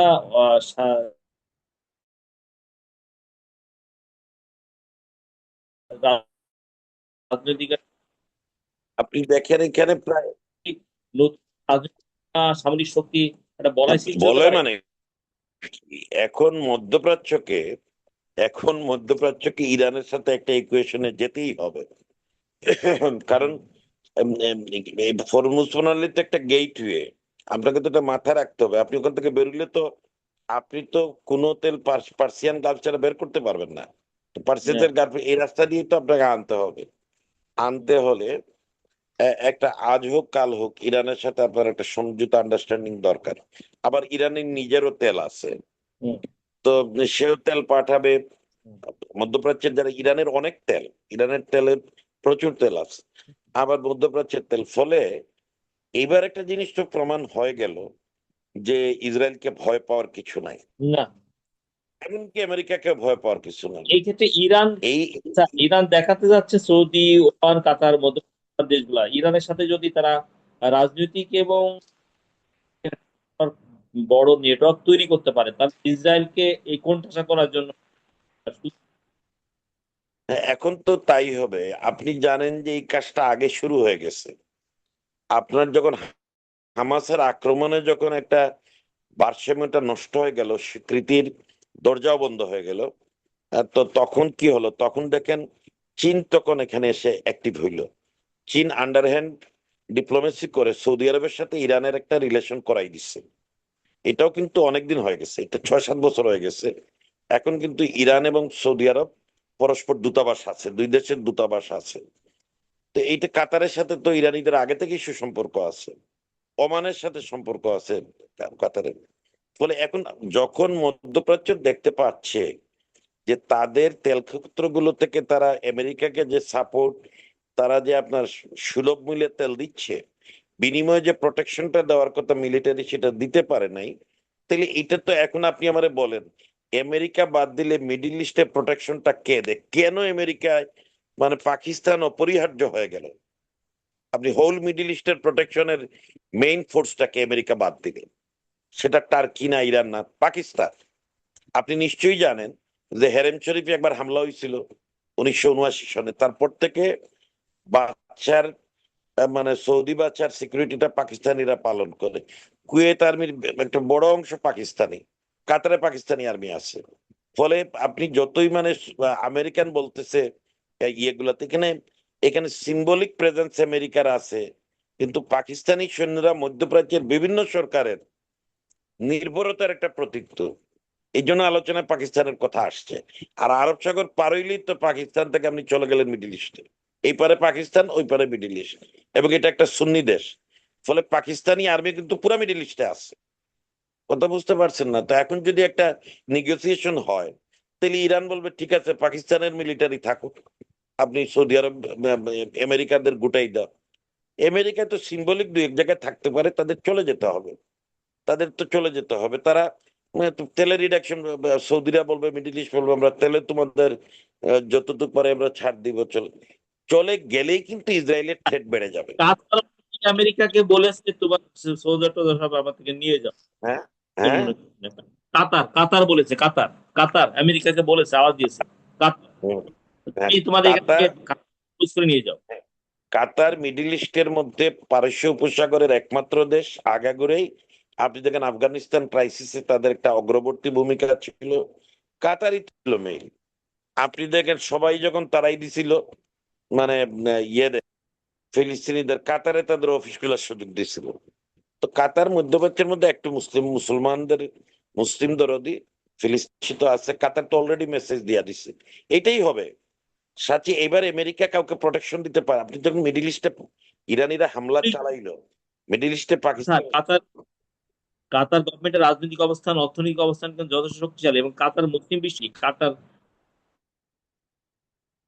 রাজনৈতিক আপনি দেখেন এখানে প্রায় নতুন রাজনৈতিক সামরিক শক্তি একটা বলয় সৃষ্টি হতে বলে পারে। মানে এখন মধ্যপ্রাচ্যকে ইরানের সাথে একটা ইকুয়েশনে যেতেই হবে। কারণ ফরমুজ প্রণালী তো একটা গেটওয়ে, আপনাকে তো এটা মাথায় রাখতে হবে। আপনি ওখান থেকে বেরোলে তো আপনি তো কোনো তেল পার্সিয়ান গালফ ছাড়া বের করতে পারবেন না। তো পার্সিয়ান গালফ এই রাস্তা দিয়ে তো আপনাকে আনতে হবে। আনতে হলে একটা আজ হোক কাল হোক ইরানের সাথে আপনার একটা সমঝোতা আন্ডারস্ট্যান্ডিং দরকার। আবার ইরানের নিজেরও তেল আছে, হুম, তো সেও তেল পাঠাবে মধ্যপ্রাচ্যের। যারা ইরানের তেলের প্রচুর তেল আছে, আবার মধ্যপ্রাচ্যের তেল। ফলে এইবার একটা জিনিস তো প্রমাণ হয়ে গেল যে ইসরায়েলকে ভয় পাওয়ার কিছু নাই, না এমনকি আমেরিকাকে ভয় পাওয়ার কিছু নাই। এই ক্ষেত্রে ইরান, এই ইরান দেখাতে যাচ্ছে সৌদি, ওমান, কাতার মধ্য দেশগুলা ইরানের সাথে যদি তারা রাজনৈতিক এবং বড় নেটওয়ার্ক তৈরি করতে পারে, তাহলে ইসরায়েলকে এই কোণঠাসা করার জন্য এখন তো তাই হবে। আপনি জানেন যে এই কাজটা আগে শুরু হয়ে গেছে। আপনার যখন হামাসের আক্রমণে যখন একটা ভারসাম্যটা নষ্ট হয়ে গেল, স্বীকৃতির দরজাও বন্ধ হয়ে গেল, তো তখন কি হলো? তখন দেখেন চীন তখন এখানে এসে অ্যাক্টিভ হইল। চীন আন্ডারহ্যান্ড ডিপ্লোমেসি করে সৌদি আরবের সাথে ইরানের একটা রিলেশন করাই দিচ্ছে। এটাও কিন্তু অনেকদিন হয়ে গেছে, এটা 6-7 বছর হয়ে গেছে। এখন কিন্তু ইরান এবং সৌদি আরব পরস্পর দূতাবাস আছে, দুই দেশের দূতাবাস আছে। তো এইটা কাতারের সাথে তো ইরানিদের আগে থেকেই সুসম্পর্ক আছে, ওমানের সাথে সম্পর্ক আছে কাতারের। ফলে এখন যখন মধ্যপ্রাচ্য দেখতে পাচ্ছে যে তাদের তেল ক্ষেত্রগুলো থেকে তারা আমেরিকাকে যে সাপোর্ট, তারা যে আপনার সুলভ মূল্যে তেল দিচ্ছে, বিনিময়ে যে প্রোটেকশনটা দেওয়ার কথা মিলিটারি সেটা দিতে পারে নাই, তাহলে এটা তো এখন আপনি আমারে বলেন আমেরিকা বাদ দিলে মিডিল ইস্টে প্রোটেকশনটা কে দেয়? কেন আমেরিকায় মানে পাকিস্তান অপরিহার্য হয়ে গেল? আপনি হোল মিডিল ইস্টের প্রোটেকশনের মেইন ফোর্সটাকে আমেরিকা বাদ দিলে, সেটা টার্কি না, ইরান না, পাকিস্তান। আপনি নিশ্চয়ই জানেন যে হেরেম শরীফে একবার হামলা হয়েছিল 1979 সনে। তারপর থেকে বাচ্চার মানে সৌদি বাচ্চার সিকিউরিটিটা পাকিস্তানিরা পালন করে। কুয়েত আর্মির একটা বড় অংশ পাকিস্তানি, কাতারে পাকিস্তানি আর্মি আছে। ফলে আপনি যতই মানে আমেরিকান বলতেছে ইয়েগুলাতে, এখানে এখানে সিম্বলিক প্রেজেন্স আমেরিকার আছে, কিন্তু পাকিস্তানি সৈন্যরা মধ্যপ্রাচ্যের বিভিন্ন সরকারের নির্ভরতার একটা প্রতীক। তো এই জন্য আলোচনায় পাকিস্তানের কথা আসছে। আর আরব সাগর পার হইলেই তো পাকিস্তান থেকে আপনি চলে গেলেন মিডিল ইস্টে। এই পারে পাকিস্তান, ওই পারে মিডিল ইস্ট, এবং এটা একটা সুন্নি দেশ। ফলে পাকিস্তানি আর্মি কিন্তু পুরো মিডিল ইস্টে আছে। কথা বুঝতে পারছেন না? তো এখন যদি একটা নেগোসিয়েশন হয়, তাহলে ইরান বলবে ঠিক আছে পাকিস্তানের মিলিটারি থাকুক, আপনি সৌদি আরব আমেরিকাদের গোটাই দাও। আমেরিকা তো সিম্বলিক দুই এক জায়গায় থাকতে পারে, তাদের চলে যেতে হবে, তাদের তো চলে যেতে হবে। তারা তো তেলের রিডাকশন, সৌদিরা বলবে, মিডিল ইস্ট বলবে আমরা তেলে তোমাদের যতটুকু পারে আমরা ছাড় দিব, চলে চলে গেলেই কিন্তু ইসরায়েলের থ্রেট বেড়ে যাবে। কাতার আমেরিকাকে বলেছে তোমার সৌদি টোদার সব আমার থেকে নিয়ে যাও। হ্যাঁ, কি হ্যাঁ, মনে করছেন? কাতার কাতার বলেছে, কাতার কাতার আমেরিকাকে বলেছে, আওয়াজ দিয়েছে কাতার, হুম, হ্যাঁ। তুমি তোমাদের এখান থেকে কাতার খোঁজ করে নিয়ে যাও। কাতার মিডিল ইস্টের মধ্যে পারস্য উপসাগরের একমাত্র দেশ। আগাগোড়াই আপনি দেখেন আফগানিস্তান ক্রাইসিসে তাদের একটা অগ্রবর্তী ভূমিকা ছিল, কাতারই ছিল মেইন। আপনি দেখেন সবাই যখন তারাই দিছিল, মানে ইয়েদের ফিলিস্তিনিদের, কাতারে তাদের অফিস খোলার সুযোগ দিয়েছিল। তো কাতার মধ্যপ্রাচ্যের মধ্যে একটু মুসলমানদের মুসলিম দরদি, ফিলিস্তিনি তো আছে, কাতার তো অলরেডি মেসেজ দিয়া দিছে এটাই হবে। সাথে এবার আমেরিকা কাউকে প্রোটেকশন দিতে পারে। আপনি যখন মিডিল ইস্টে ইরানিরা হামলা চালাইলো, মিডিল ইস্টে স্যার পাকিস্তান, কাতার কাতার গভর্নমেন্টের রাজনৈতিক অবস্থান, অর্থনৈতিক অবস্থান কিন্তু যথেষ্ট শক্তিশালী, এবং কাতার মুসলিম বিশ্ব, কাতার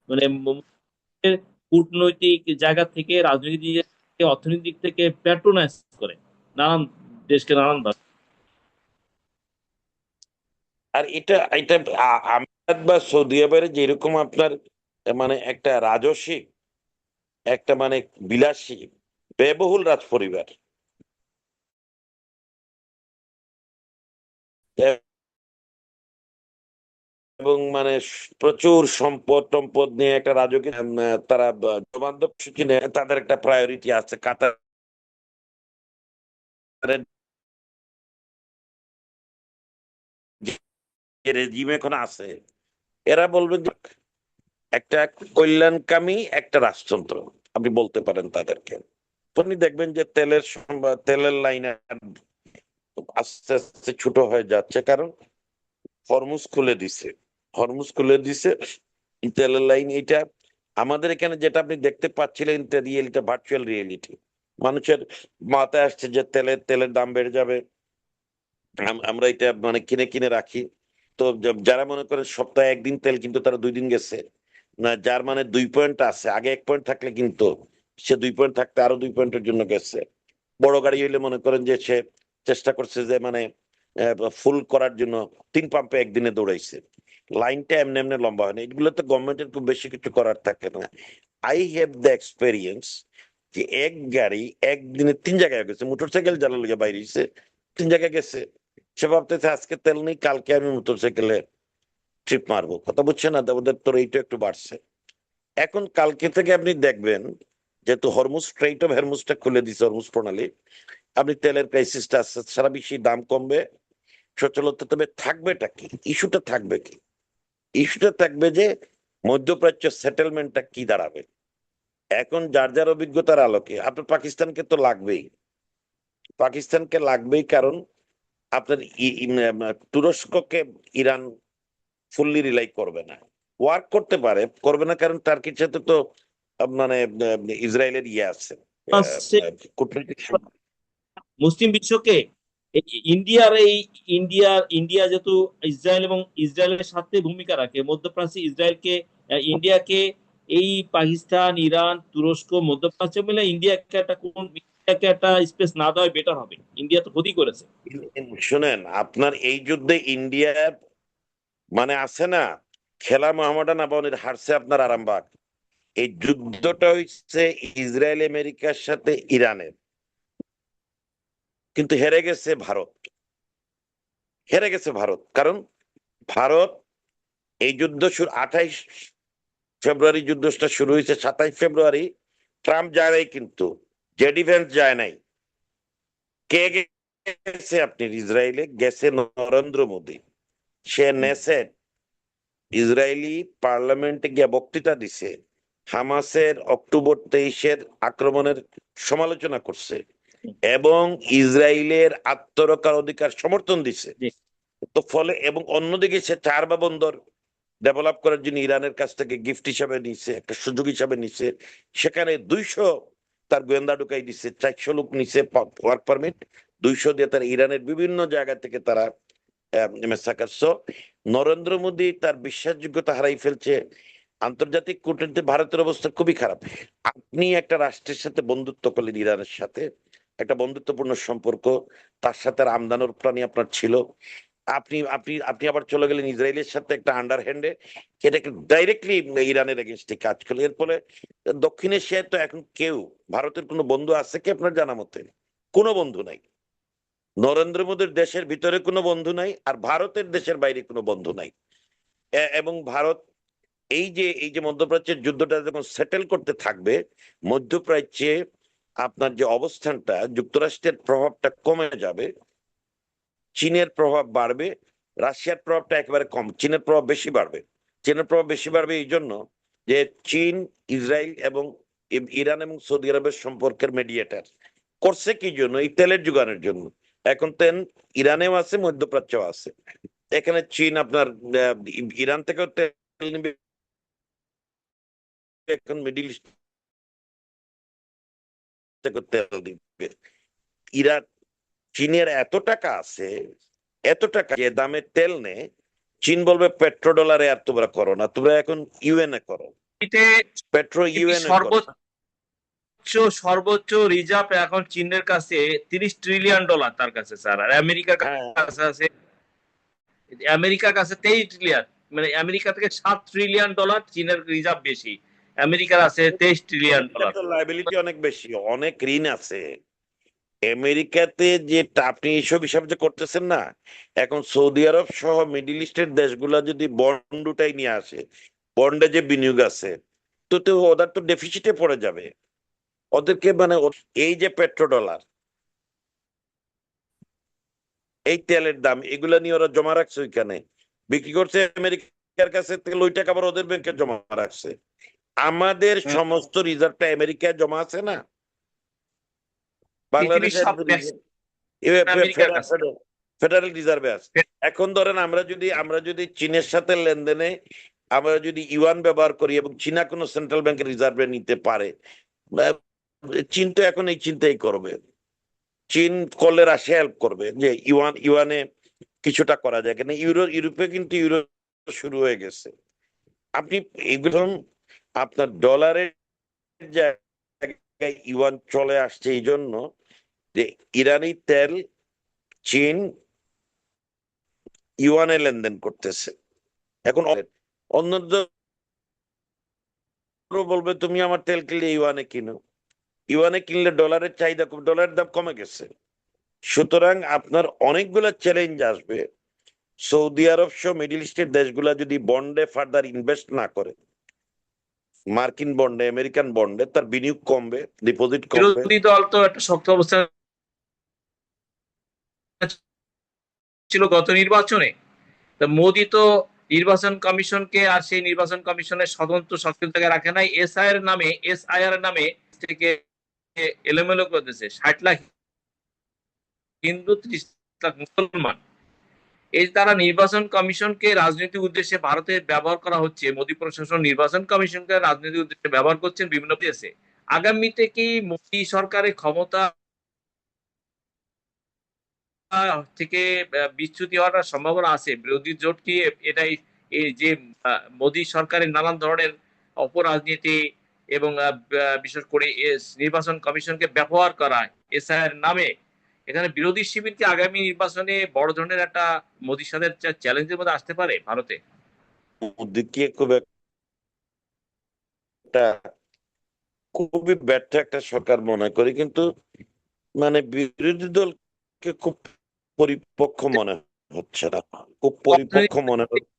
মানে কূটনৈতিক জায়গা থেকে, রাজনৈতিক দিক থেকে, অর্থনৈতিক দিক থেকে প্যাট্রোনাইজ করে নানান দেশকে নানান ভাবে। আর এটা এটা আমিরাত বা সৌদি আরবের যেরকম আপনার মানে একটা রাজস্বিক, একটা মানে বিলাসী ব্যয়বহুল রাজ পরিবার, এবং মানে প্রচুর সম্পদ টম্পদ নিয়ে একটা রাজকীয় তারা জবান্ধব সূচি নেয়, তাদের একটা প্রায়োরিটি আছে। কাতারের যে রেজিম এখন আছে, এরা বলবে যে একটা কল্যাণকামী একটা রাজতন্ত্র, আপনি বলতে পারেন তাদেরকে। আপনি দেখবেন যে তেলের লাইন আস্তে আস্তে ছোট হয়ে যাচ্ছে, কারণ হরমুজ খুলে দিছে, হরমুজ খুলে দিছে, তেলের লাইন। এটা আমাদের এখানে যেটা আপনি দেখতে পাচ্ছিলেন, রিয়েলিটি, ভার্চুয়াল রিয়েলিটি, মানুষের মাথায় আসছে যে তেলের দাম বেড়ে যাবে, আমরা এটা মানে কিনে কিনে রাখি। তো যারা মনে করেন সপ্তাহে একদিন তেল, কিন্তু তারা 2 দিন গেছে না, যার মানে 2 পয়েন্ট আছে, আগে 1 পয়েন্ট থাকলে কিন্তু সে 2 পয়েন্ট থাকতে আরো 2 পয়েন্টের জন্য গেছে। বড় গাড়ি হইলে মনে করেন যে সে চেষ্টা করছে যে মানে ফুল করার জন্য 3 পাম্পে একদিনে দৌড়াইছে। লাইনটা এমনি এমনি লম্বা হয় না, এগুলো তো গভর্নমেন্টের খুব বেশি কিছু করার থাকে না। আই হ্যাভ দ্য এক্সপেরিয়েন্স যে এক গাড়ি একদিনে 3 জায়গায় গেছে, মোটরসাইকেল জ্বালার লেগে বাইরে হইছে, 3 জায়গায় গেছে। সে ভাবতেছে আজকে তেল নেই, কালকে আমি মোটরসাইকেলে ট্রিপ মারবো, কথা বুঝছে না, ওদের তো রেটও একটু বাড়ছে। এখন কালকে থেকে আপনি দেখবেন, যেহেতু হরমুজ স্ট্রেইট অফ হরমুজটা খুলে দিচ্ছে, হরমুজ প্রণালী, আপনি তেলের ক্রাইসিসটা আসছে, সারা বিশ্বে দাম কমবে, সচলতা। তবে থাকবেটা কি, ইস্যুটা থাকবে কি? ইস্যুটা থাকবে যে মধ্যপ্রাচ্য সেটেলমেন্টটা কি দাঁড়াবে। এখন যার যার অভিজ্ঞতার আলোকে আপনার পাকিস্তানকে তো লাগবেই, পাকিস্তানকে লাগবেই, কারণ আপনার তুরস্ককে ইরান ফুললি রিলাই করবে না, ওয়ার্ক করতে পারে, করবে না, কারণ টার্কির সাথে তো মানে ইসরায়েলের ইয়ে আছে, হচ্ছে কূটনৈতিক মুসলিম বিশ্বকে ইন্ডিয়ার এই ইন্ডিয়া যেহেতু ইসরায়েল এবং ইসরায়েলের সাথে ভূমিকা রাখে মধ্যপ্রাচ্যে, ইসরায়েলকে ইন্ডিয়াকে এই পাকিস্তান, ইরান, তুরস্ক, মধ্যপ্রাচ্য মিলে ইন্ডিয়াকে একটা স্পেস না দেওয়া বেটার হবে। ইন্ডিয়া তো ক্ষতি করেছে। শোনেন, আপনার এই যুদ্ধে ইন্ডিয়া মানে আছে না, খেলা মোহামেডান আবাহনীর হারছে আপনার আরামবাগ। এই যুদ্ধটা হচ্ছে ইসরায়েল আমেরিকার সাথে ইরানের, কিন্তু হেরে গেছে ভারত, হেরে গেছে ভারত। কারণ ভারত এই যুদ্ধ 28 ফেব্রুয়ারি যুদ্ধটা শুরু হয়েছে, 27 ফেব্রুয়ারি ট্রাম্প যায় নাই, কিন্তু জেডি ভ্যান্স যায় নাই। কে গেছে আপনি ইসরায়েলে? গেছে নরেন্দ্র মোদী। সে নেসেট ইসরায়েলি পার্লামেন্টে গিয়ে বক্তৃতা দিছে, হামাসের অক্টোবর 23-এর আক্রমণের সমালোচনা করছে, এবং ইসরায়েলের আত্মরক্ষার অধিকার সমর্থন দিছে। জি। তো ফলে, এবং অন্যদিকে সে 4 বন্দর ডেভেলপ করার জন্য ইরানের কাছ থেকে গিফট হিসাবে নিছে, একটা সুযোগ হিসাবে নিছে। সেখানে 200 তার গোয়েন্দা ঢুকাই দিচ্ছে, 400 লোক নিছে ওয়ার্ক পারমিট, 200 দিয়ে তার ইরানের বিভিন্ন জায়গা থেকে তারা মেসাকার। নরেন্দ্র মোদী তার বিশ্বাসযোগ্যতা হারাই ফেলছে, আন্তর্জাতিক কূটনীতিতে ভারতের অবস্থা খুবই খারাপ। আপনি একটা রাষ্ট্রের সাথে বন্ধুত্ব করলেন, ইরানের সাথে একটা বন্ধুত্বপূর্ণ সম্পর্ক, তার সাথে আমদানি রপ্তানি আপনার ছিল, আপনি আপনি আপনি আবার চলে গেলেন ইসরায়েলের সাথে একটা আন্ডারহ্যান্ডে, এটাকে ডাইরেক্টলি ইরানের এগেনস্টে কাজ করলেন। এর ফলে দক্ষিণ এশিয়ায় তো এখন কেউ, ভারতের কোনো বন্ধু আছে কি আপনার জানা মতে? কোনো বন্ধু নাই। নরেন্দ্র মোদীর দেশের ভিতরে কোনো বন্ধু নাই, আর ভারতের দেশের বাইরে কোনো বন্ধু নাই। এবং ভারত এই যে মধ্যপ্রাচ্যের যুদ্ধটা যখন সেটেল করতে থাকবে, মধ্যপ্রাচ্যে আপনার যে অবস্থানটা, যুক্তরাষ্ট্রের প্রভাবটা কমে যাবে, চীনের প্রভাব বাড়বে, রাশিয়ার প্রভাবটা একেবারে কম, চীনের প্রভাব বেশি বাড়বে। চীনের প্রভাব বেশি বাড়বে এই জন্য যে চীন ইসরায়েল এবং ইরান এবং সৌদি আরবের সম্পর্কের মিডিয়েটার করছে কি জন্য? এই তেলের যোগানের জন্য। এখন তেল ইরানেও আছে, মধ্যপ্রাচ্যেও আছে। এখানে চীন আপনার ইরান থেকেও তেল নিবে, এখন মিডিল ইস্ট থেকে তেল দিবে। ইরান, চীনের এত টাকা আছে, এত টাকা যে দামে তেল নেয়, চীন বলবে পেট্রো ডলারে আর তোমরা করো না, তোমরা এখন ইউএনএ করো, পেট্রো ইউএনএ করো। সর্বোচ্চ রিজার্ভ এখন চীনের কাছে $30 ট্রিলিয়ন তার কাছে স্যার, আর আমেরিকার কাছে আছে, আমেরিকার কাছে 23 ট্রিলিয়ন, মানে আমেরিকা থেকে $7 ট্রিলিয়ন চীনের রিজার্ভ বেশি, আমেরিকার আছে $23 ট্রিলিয়ন। লাইবিলিটি অনেক বেশি, অনেক ঋণ আছে আমেরিকাতে। যে আপনি এইসব হিসাব যে করতেছেন না, এখন সৌদি আরব সহ মিডিল ইস্টের দেশগুলা যদি বন্ড উঠাই নিয়ে আসে, বন্ডে যে বিনিয়োগ আছে, তো ওদের তো ডেফিসিটে পড়ে যাবে। ওদেরকে মানে এই যে পেট্রো ডলার, এই তেলের দাম, এগুলা নিয়ে ওরা জমা রাখছে ওইখানে, বিক্রি করছে আমেরিকার কাছে, তেল ওই টাকা আবার ওদের ব্যাংকে জমা রাখছে। আমাদের সমস্ত রিজার্ভটা আমেরিকায় জমা আছে না, বাংলাদেশের ফেডারেল রিজার্ভে আছে। এখন ধরেন আমরা যদি চীনের সাথে লেনদেনে আমরা যদি ইউয়ান ব্যবহার করি এবং চীনা কোনো সেন্ট্রাল ব্যাংকের রিজার্ভে নিতে পারে, চীন তো এখন এই চিন্তাই করবে। চীন করলে রাশিয়া হেল্প করবে যে ইউয়ানে কিছুটা করা যায়, কেন ইউরোপে কিন্তু ইউরো শুরু হয়ে গেছে। আপনি এগুলো আপনার ডলারের জায়গায় ইউয়ান চলে আসছে এই জন্য যে ইরানি তেল চীন ইউয়ানে লেনদেন করতেছে। এখন অন্য বলবে তুমি আমার তেল কিনলে ইউয়ানে কিনো, ইউয়ানে কিনলে ডলারের চাহিদা, ডলারের দাম কমে গেছে। সুতরাং আপনার অনেকগুলো চ্যালেঞ্জ আসবে। সৌদি আরব সহ মিডিল ইস্টের দেশগুলা যদি বন্ডে ফার্দার ইনভেস্ট না করে, মার্কিন বন্ডে, আমেরিকান বন্ডে, তার বিনিয়োগ কমবে, ডিপোজিট কমবে। বিরোধী দল তো একটা শক্ত অবস্থান ছিল গত নির্বাচনে, মোদী তো নির্বাচন কমিশনকে আর সেই নির্বাচন কমিশনের স্বতন্ত্র সক্রিয়তাকে রাখে নাই, এসআইআর নামে থেকে এলোমেলো করে দিয়েছে। 60 লাখ হিন্দু, 30 লাখ মুসলমান, এই তারা নির্বাচন কমিশনকে রাজনৈতিক উদ্দেশ্যে ভারতে ব্যবহার করা হচ্ছে। মোদী প্রশাসন নির্বাচন কমিশনকে রাজনৈতিক উদ্দেশ্যে ব্যবহার করছেন বিভিন্ন দেশে। আগামীতে কি মোদী সরকারের ক্ষমতা থেকে বিচ্যুতি হওয়ার সম্ভাবনা আছে? বিরোধী জোট কি এটাই, এই যে মোদী সরকারের নানান ধরনের অপরাজনীতি এবং বিশেষ করে নির্বাচন কমিশনকে ব্যবহার করা এসআইআর নামে, এখানে বিরোধী শিবির কি আগামী নির্বাচনে বড় ধরনের একটা মোদীর সাথে চ্যালেঞ্জের মধ্যে আসতে পারে ভারতে? মোদীকে খুবই ব্যর্থ একটা সরকার মনে করি, কিন্তু মানে বিরোধী দলকে খুব পরিপক্ক মনে হচ্ছে না, খুব পরিপক্ক মনে হচ্ছে।